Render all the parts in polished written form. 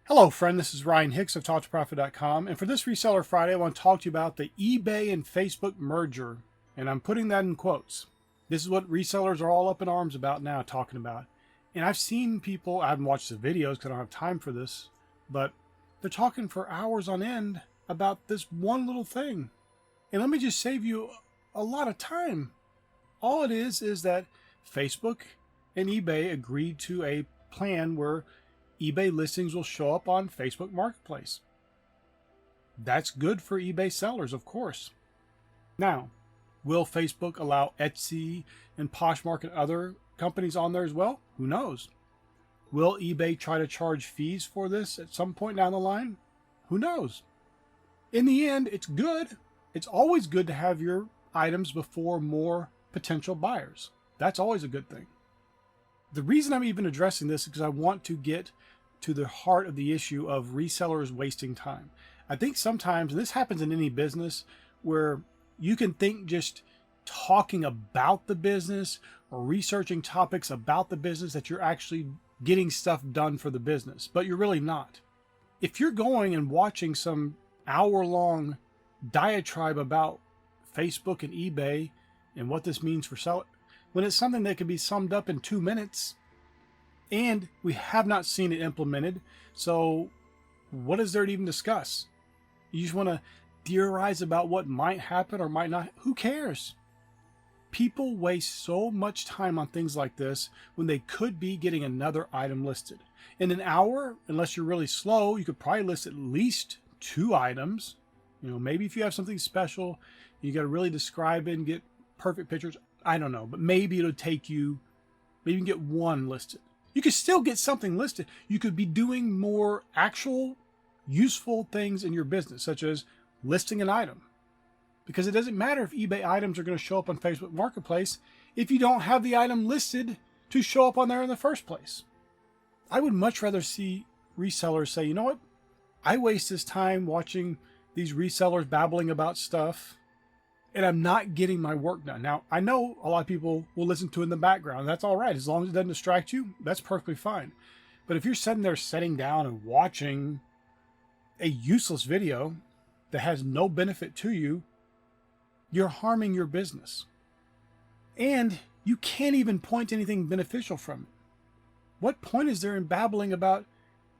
Hello, friend. This is Ryan Hicks of TalkToProfit.com. And for this Reseller Friday, I want to talk to you about the eBay and Facebook merger. And I'm putting that in quotes. This is what resellers are all up in arms about now, talking about. And I've seen people, I haven't watched the videos because I don't have time for this, but they're talking for hours on end about this one little thing. And let me just save you a lot of time. All it is that Facebook and eBay agreed to a plan where eBay listings will show up on Facebook Marketplace. That's good for eBay sellers, of course. Now, will Facebook allow Etsy and Poshmark and other companies on there as well? Who knows? Will eBay try to charge fees for this at some point down the line? Who knows? In the end, it's good. It's always good to have your items before more potential buyers. That's always a good thing. The reason I'm even addressing this is because I want to get to the heart of the issue of resellers wasting time. I think sometimes, and this happens in any business, where you can think just talking about the business or researching topics about the business that you're actually getting stuff done for the business, but you're really not. If you're going and watching some hour-long diatribe about Facebook and eBay and what this means for sellers, when it's something that can be summed up in 2 minutes, and we have not seen it implemented, so what is there to even discuss? You just want to theorize about what might happen or might not. Who cares? People waste so much time on things like this when they could be getting another item listed. In an hour, unless you're really slow, you could probably list at least 2 items. Maybe if you have something special, you got to really describe it and get perfect pictures. I don't know, but maybe it'll take you, maybe you can get 1 listed. You could still get something listed. You could be doing more actual useful things in your business, such as listing an item. Because it doesn't matter if eBay items are going to show up on Facebook Marketplace if you don't have the item listed to show up on there in the first place. I would much rather see resellers say, you know what? I waste this time watching these resellers babbling about stuff, and I'm not getting my work done. Now, I know a lot of people will listen to it in the background. That's all right. As long as it doesn't distract you, that's perfectly fine. But if you're sitting down and watching a useless video that has no benefit to you, you're harming your business. And you can't even point to anything beneficial from it. What point is there in babbling about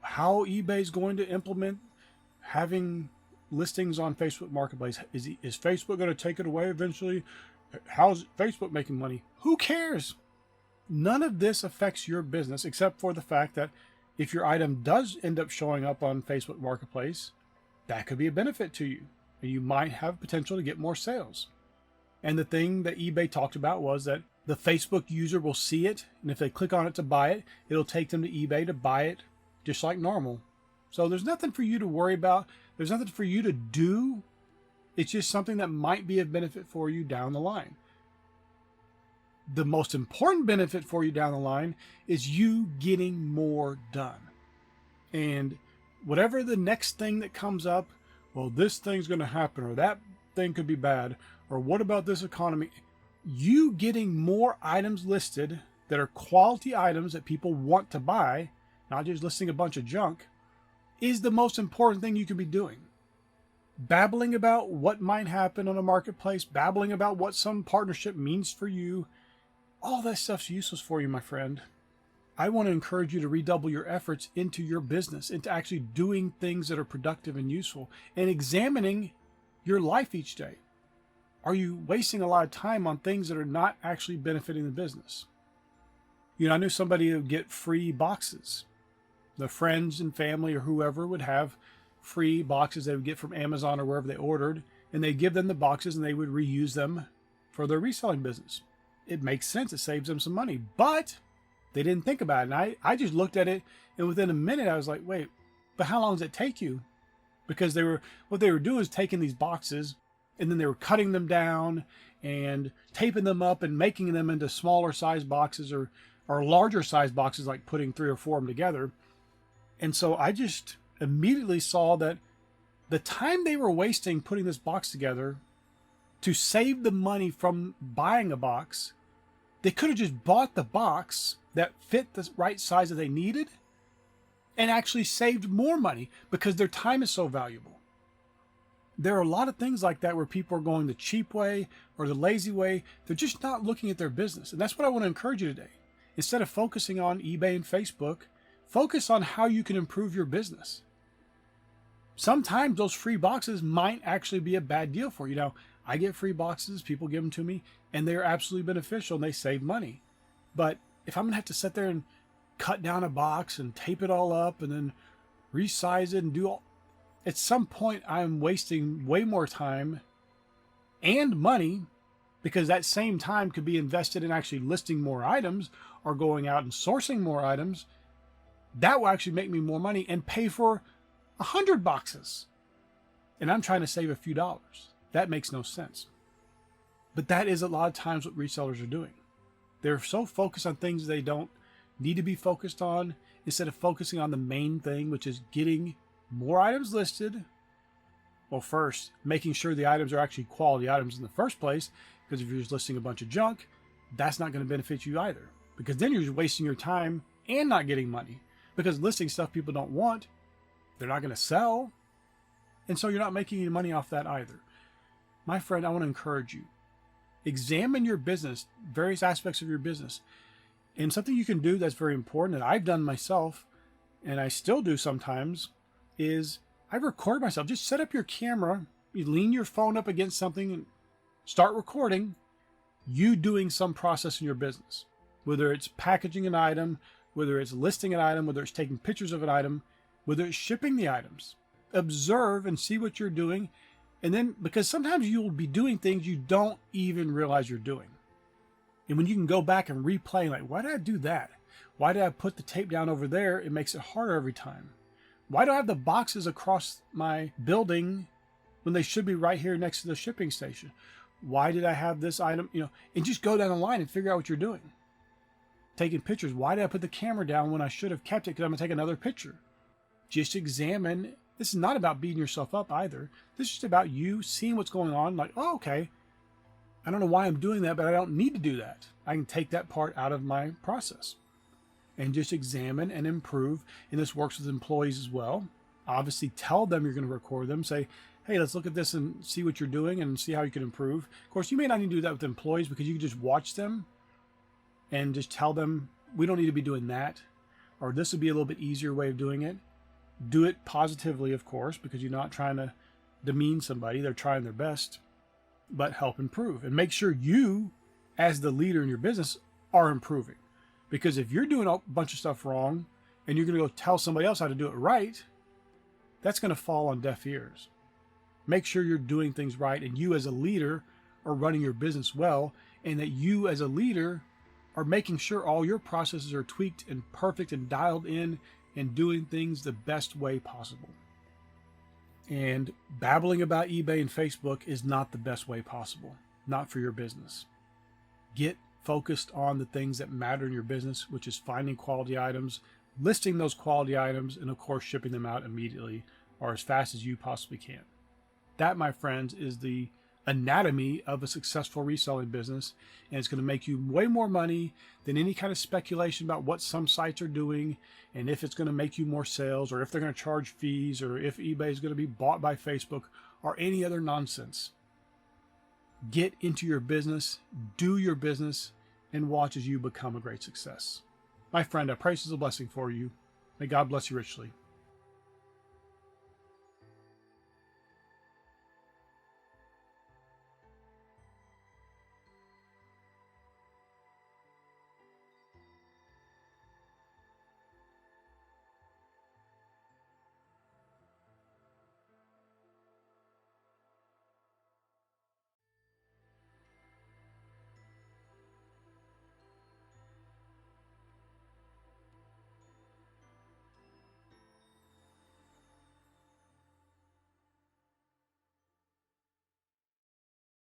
how eBay is going to implement having listings on Facebook Marketplace? Is Facebook going to take it away eventually? How's Facebook making money? Who cares? None of this affects your business except for the fact that if your item does end up showing up on Facebook Marketplace, that could be a benefit to you, and you might have potential to get more sales. And the thing that eBay talked about was that the Facebook user will see it, and if they click on it to buy it, it'll take them to eBay to buy it just like normal. So there's nothing for you to worry about. There's nothing for you to do. It's just something that might be of benefit for you down the line. The most important benefit for you down the line is you getting more done. And whatever the next thing that comes up, well, this thing's going to happen, or that thing could be bad, or what about this economy? You getting more items listed that are quality items that people want to buy, not just listing a bunch of junk, is the most important thing you can be doing. Babbling about what might happen on a marketplace, babbling about what some partnership means for you, all that stuff's useless for you, my friend. I want to encourage you to redouble your efforts into your business, into actually doing things that are productive and useful, and examining your life each day. Are you wasting a lot of time on things that are not actually benefiting the business? I knew somebody who would get free boxes. The friends and family or whoever would have free boxes they would get from Amazon or wherever they ordered, and they'd give them the boxes and they would reuse them for their reselling business. It makes sense. It saves them some money, but they didn't think about it. And I just looked at it, and within a minute I was like, wait, but how long does it take you? Because what they were doing is taking these boxes and then they were cutting them down and taping them up and making them into smaller size boxes or larger size boxes, like putting 3 or 4 of them together. And so I just immediately saw that the time they were wasting putting this box together to save the money from buying a box, they could have just bought the box that fit the right size that they needed and actually saved more money because their time is so valuable. There are a lot of things like that where people are going the cheap way or the lazy way. They're just not looking at their business. And that's what I want to encourage you today. Instead of focusing on eBay and Facebook, focus on how you can improve your business. Sometimes those free boxes might actually be a bad deal for you. Now, I get free boxes, people give them to me, and they're absolutely beneficial and they save money. But if I'm going to have to sit there and cut down a box and tape it all up and then resize it and do all, at some point I'm wasting way more time and money, because that same time could be invested in actually listing more items or going out and sourcing more items. That will actually make me more money and pay for 100 boxes. And I'm trying to save a few dollars. That makes no sense. But that is a lot of times what resellers are doing. They're so focused on things they don't need to be focused on, instead of focusing on the main thing, which is getting more items listed. Well, first, making sure the items are actually quality items in the first place, because if you're just listing a bunch of junk, that's not going to benefit you either, because then you're just wasting your time and not getting money, because listing stuff people don't want, they're not going to sell, and so you're not making any money off that either. My friend, I want to encourage you. Examine your business, various aspects of your business. And something you can do that's very important that I've done myself, and I still do sometimes, is I record myself. Just set up your camera, you lean your phone up against something and start recording you doing some process in your business. Whether it's packaging an item, whether it's listing an item, whether it's taking pictures of an item, whether it's shipping the items. Observe and see what you're doing. And then, because sometimes you'll be doing things you don't even realize you're doing. And when you can go back and replay, like, why did I do that? Why did I put the tape down over there? It makes it harder every time. Why do I have the boxes across my building when they should be right here next to the shipping station? Why did I have this item? And just go down the line and figure out what you're doing. Taking pictures. Why did I put the camera down when I should have kept it? Because I'm going to take another picture. Just examine. This is not about beating yourself up either. This is just about you seeing what's going on. Like, oh, okay. I don't know why I'm doing that, but I don't need to do that. I can take that part out of my process and just examine and improve. And this works with employees as well. Obviously, tell them you're going to record them. Say, hey, let's look at this and see what you're doing and see how you can improve. Of course, you may not need to do that with employees, because you can just watch them and just tell them, we don't need to be doing that. Or this would be a little bit easier way of doing it. Do it positively, of course, because you're not trying to demean somebody. They're trying their best. But help improve. And make sure you, as the leader in your business, are improving. Because if you're doing a bunch of stuff wrong and you're going to go tell somebody else how to do it right, that's going to fall on deaf ears. Make sure you're doing things right, and you as a leader are running your business well, and that you as a leader are making sure all your processes are tweaked and perfect and dialed in and doing things the best way possible. And babbling about eBay and Facebook is not the best way possible, not for your business. Get focused on the things that matter in your business, which is finding quality items, listing those quality items, and of course shipping them out immediately or as fast as you possibly can. That, my friends, is the anatomy of a successful reselling business, and it's going to make you way more money than any kind of speculation about what some sites are doing, and if it's going to make you more sales, or if they're going to charge fees, or if eBay is going to be bought by Facebook, or any other nonsense. Get into your business, do your business, and watch as you become a great success. My friend, I pray this is a blessing for you. May God bless you richly.